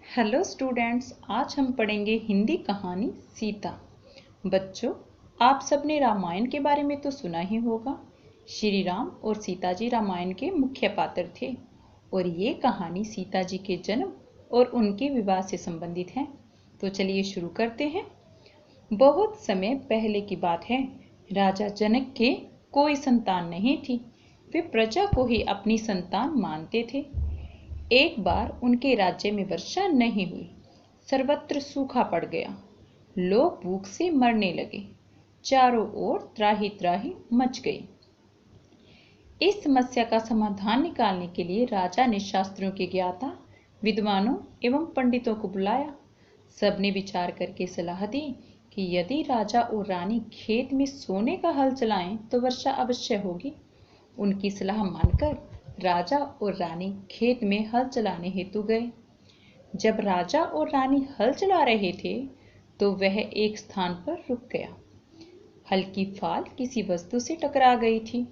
Hello students, आज हम पढ़ेंगे हिंदी कहानी सीता। बच्चों, आप सबने रामायण के बारे में तो सुना ही होगा। श्री राम और सीता जी रामायण के मुख्य पात्र थे और ये कहानी सीता जी के जन्म और उनके विवाह से संबंधित है। तो चलिए शुरू करते हैं। बहुत समय पहले की बात है। राजा जनक के कोई संतान नहीं थी। वे प्रजा को ही अपनी संतान मानते थे। एक बार उनके राज्य में वर्षा नहीं हुई, सर्वत्र सूखा पड़ गया। लोग भूख से मरने लगे। चारों ओर त्राही त्राही मच गई। इस समस्या का समाधान निकालने के लिए राजा ने शास्त्रों के ज्ञाता, विद्वानों एवं पंडितों को बुलाया। सबने विचार करके सलाह दी कि यदि राजा और रानी खेत में सोने का हल चलाएं तो वर्षा अवश्य होगी। उनकी सलाह मानकर राजा और रानी खेत में हल चलाने हेतु गए। जब राजा और रानी हल चला रहे थे तो वह एक स्थान पर रुक गया। हल की फाल किसी वस्तु से टकरा गई थी।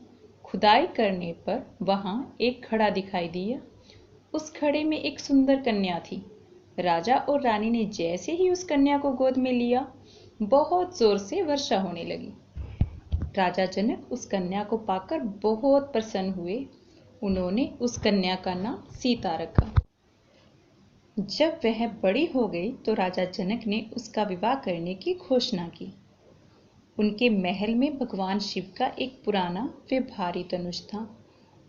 खुदाई करने पर वहां एक घड़ा दिखाई दिया। उस घड़े में एक सुंदर कन्या थी। राजा और रानी ने जैसे ही उस कन्या को गोद में लिया, बहुत जोर से वर्षा होने लगी। राजा जनक उस कन्या को पाकर बहुत प्रसन्न हुए। उन्होंने उस कन्या का नाम सीता रखा। जब वह बड़ी हो गई तो राजा जनक ने उसका विवाह करने की घोषणा की। उनके महल में भगवान शिव का एक पुराना व भारी धनुष था।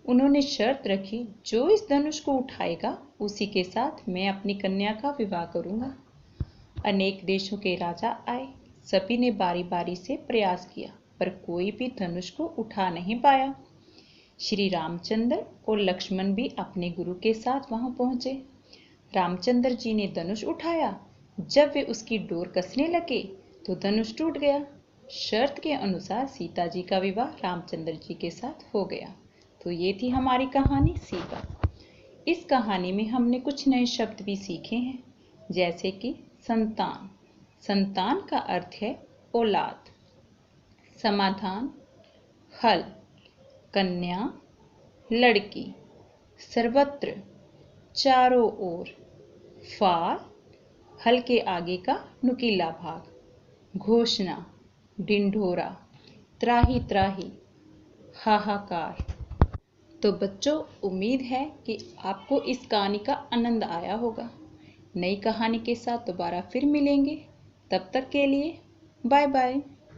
उन्होंने शर्त रखी, जो इस धनुष को उठाएगा उसी के साथ मैं अपनी कन्या का विवाह करूंगा। अनेक देशों के राजा आए। सभी ने बारी बारी से प्रयास किया, पर कोई भी धनुष को उठा नहीं पाया। श्री रामचंद्र और लक्ष्मण भी अपने गुरु के साथ वहां पहुंचे। रामचंद्र जी ने धनुष उठाया। जब वे उसकी डोर कसने लगे तो धनुष टूट गया। शर्त के अनुसार सीता जी का विवाह रामचंद्र जी के साथ हो गया। तो ये थी हमारी कहानी सीता। इस कहानी में हमने कुछ नए शब्द भी सीखे हैं, जैसे कि संतान। संतान का अर्थ है औलाद। समाधान, हल, कन्या, लड़की। सर्वत्र, चारों ओर। फाल, हल के आगे का नुकीला भाग। घोषणा, ढिंढोरा। त्राही त्राही, हाहाकार। तो बच्चों, उम्मीद है कि आपको इस कहानी का आनंद आया होगा। नई कहानी के साथ दोबारा फिर मिलेंगे। तब तक के लिए बाय बाय।